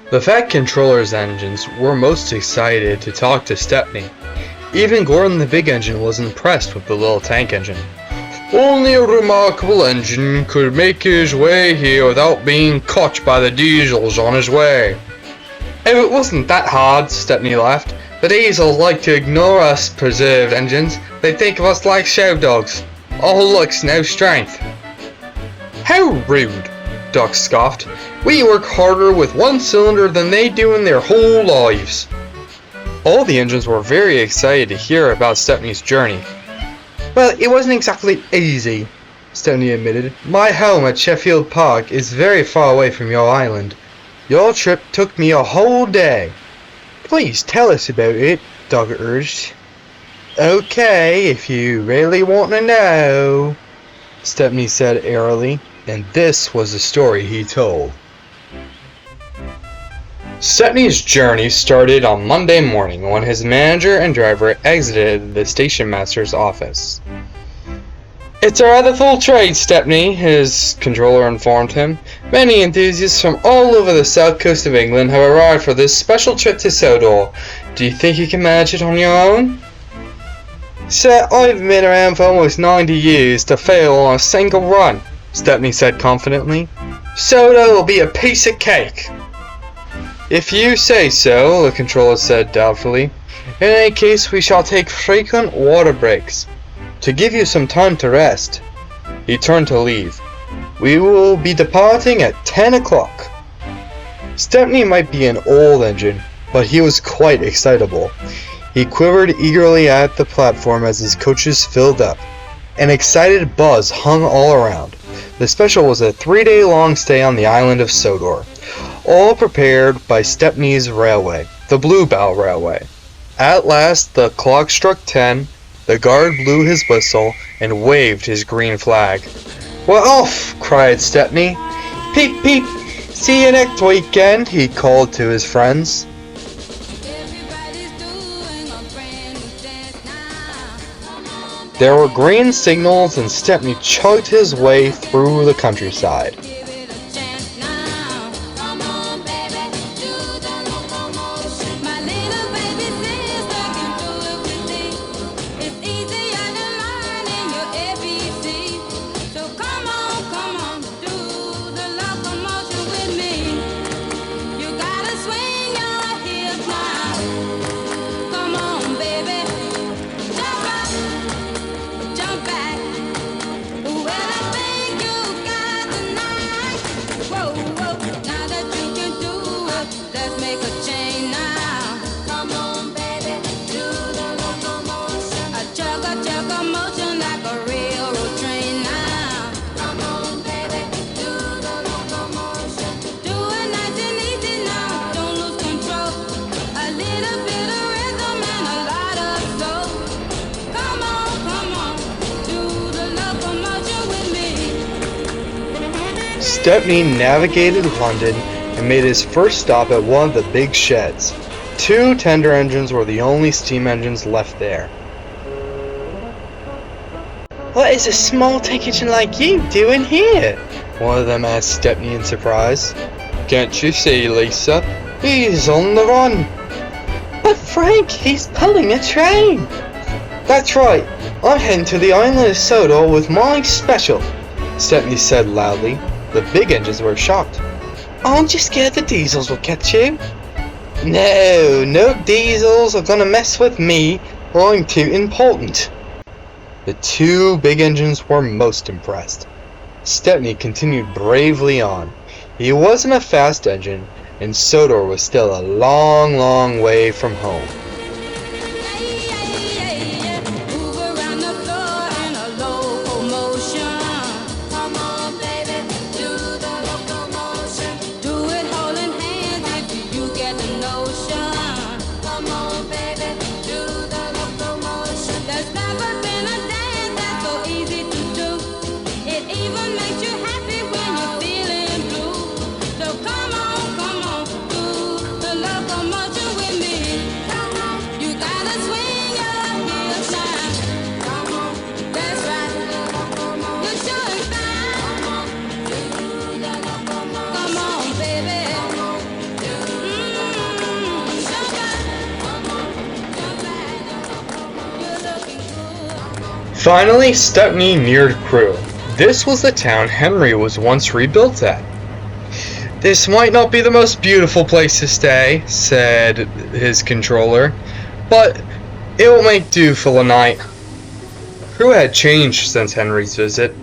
The Fat Controller's engines were most excited to talk to Stepney. Even Gordon the Big Engine was impressed with the little tank engine. Only a remarkable engine could make his way here without being caught by the diesels on his way. If it wasn't that hard, Stepney laughed. The diesels like to ignore us preserved engines. They think of us like show dogs. All looks, no strength. How rude, Doc scoffed. We work harder with one cylinder than they do in their whole lives. All the engines were very excited to hear about Stepney's journey. Well, it wasn't exactly easy, Stepney admitted. My home at Sheffield Park is very far away from your island. Your trip took me a whole day. Please tell us about it, Doc urged. Okay, if you really want to know, Stepney said airily, and this was the story he told. Stepney's journey started on Monday morning when his manager and driver exited the station master's office. It's a rather full trade, Stepney, his controller informed him. Many enthusiasts from all over the south coast of England have arrived for this special trip to Sodor. Do you think you can manage it on your own? Sir, I've been around for almost 90 years to fail on a single run, Stepney said confidently. Sodor will be a piece of cake. If you say so, the controller said doubtfully. In any case, we shall take frequent water breaks, to give you some time to rest. He turned to leave. We will be departing at 10 o'clock. Stepney might be an old engine, but he was quite excitable. He quivered eagerly at the platform as his coaches filled up. An excited buzz hung all around. The special was a 3-day-long stay on the island of Sodor, all prepared by Stepney's railway, the Bluebell Railway. At last the clock struck 10, the guard blew his whistle and waved his green flag. We're off, cried Stepney. Peep peep, see you next weekend, he called to his friends. There were green signals and Stepney chugged his way through the countryside. Stepney navigated London and made his first stop at one of the big sheds. 2 tender engines were the only steam engines left there. What is a small tank engine like you doing here? One of them asked Stepney in surprise. Can't you see, Lisa? He's on the run. But Frank, he's pulling a train. That's right. I'm heading to the island of Sodor with my special, Stepney said loudly. The big engines were shocked. Aren't you scared the diesels will catch you? No diesels are gonna mess with me, or I'm too important. The 2 big engines were most impressed. Stepney continued bravely on. He wasn't a fast engine, and Sodor was still a long way from home. Finally, Stepney neared Crewe. This was the town Henry was once rebuilt at. "This might not be the most beautiful place to stay," said his controller, "but it will make do for the night." Crewe had changed since Henry's visit.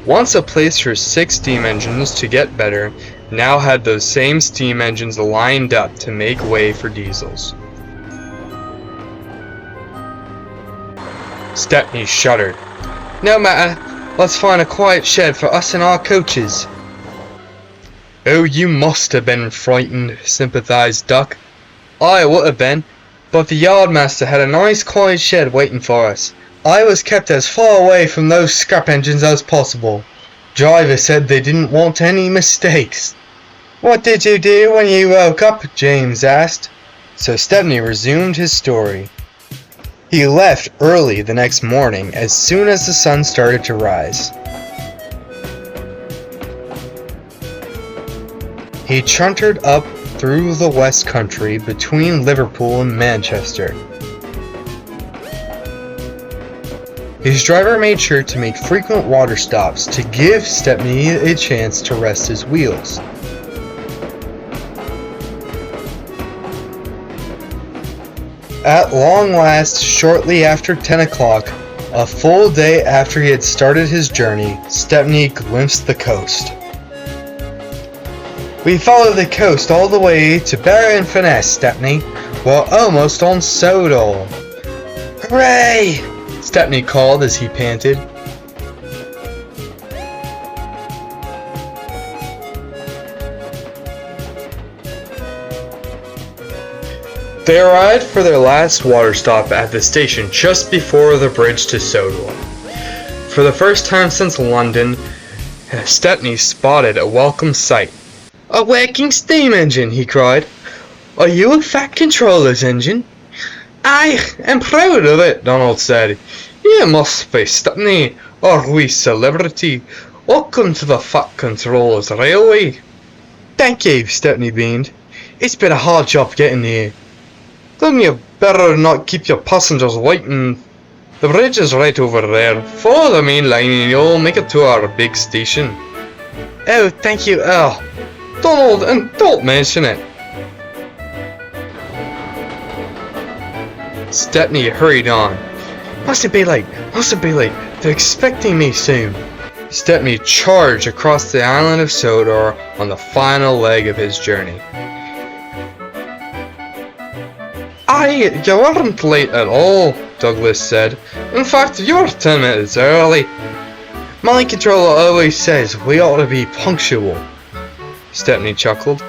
Once a place for 6 steam engines to get better, now had those same steam engines lined up to make way for diesels. Stepney shuddered. "No matter, let's find a quiet shed for us and our coaches." "Oh, you must have been frightened," sympathized Duck. "I would have been, but the yardmaster had a nice quiet shed waiting for us. I was kept as far away from those scrap engines as possible. Driver said they didn't want any mistakes." "What did you do when you woke up?" James asked. So Stepney resumed his story. He left early the next morning as soon as the sun started to rise. He chuntered up through the West Country between Liverpool and Manchester. His driver made sure to make frequent water stops to give Stepney a chance to rest his wheels. At long last, shortly after 10 o'clock, a full day after he had started his journey, Stepney glimpsed the coast. "We followed the coast all the way to Ravenshire, Stepney. We're almost on Sodor." "Hooray!" Stepney called as he panted. They arrived for their last water stop at the station just before the bridge to Sodor. For the first time since London, Stepney spotted a welcome sight. "A working steam engine," he cried. "Are you a Fat Controller's engine?" "I am proud of it," Donald said. "You must be Stepney, our wee celebrity. Welcome to the Fat Controller's Railway." "Thank you," Stepney beamed. "It's been a hard job getting here." "Then you better not keep your passengers waiting. The bridge is right over there. Follow the main line and you'll make it to our big station." "Oh, thank you, Earl." "Donald, and don't mention it." Stepney hurried on. Mustn't be late. They're expecting me soon." Stepney charged across the island of Sodor on the final leg of his journey. You weren't late at all," Douglas said. "In fact, you were 10 minutes early." "My controller always says we ought to be punctual." Stepney chuckled.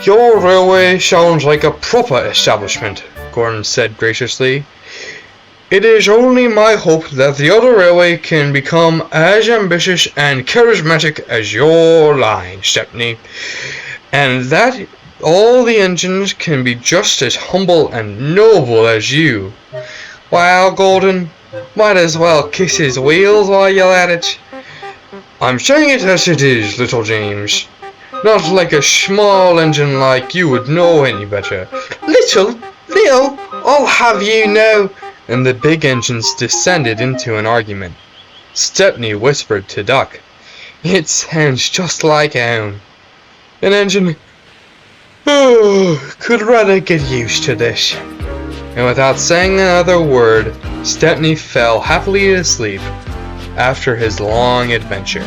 "Your railway sounds like a proper establishment," Gordon said graciously. "It is only my hope that the other railway can become as ambitious and charismatic as your line, Stepney, and that all the engines can be just as humble and noble as you. Well, Gordon, might as well kiss his wheels while you're at it." "I'm saying it as it is, little James. Not like a small engine like you would know any better." Little, I'll have you know." And the big engines descended into an argument. Stepney whispered to Duck, "It sounds just like own. An engine. Oh, could rather get used to this." And without saying another word, Stepney fell happily asleep after his long adventure.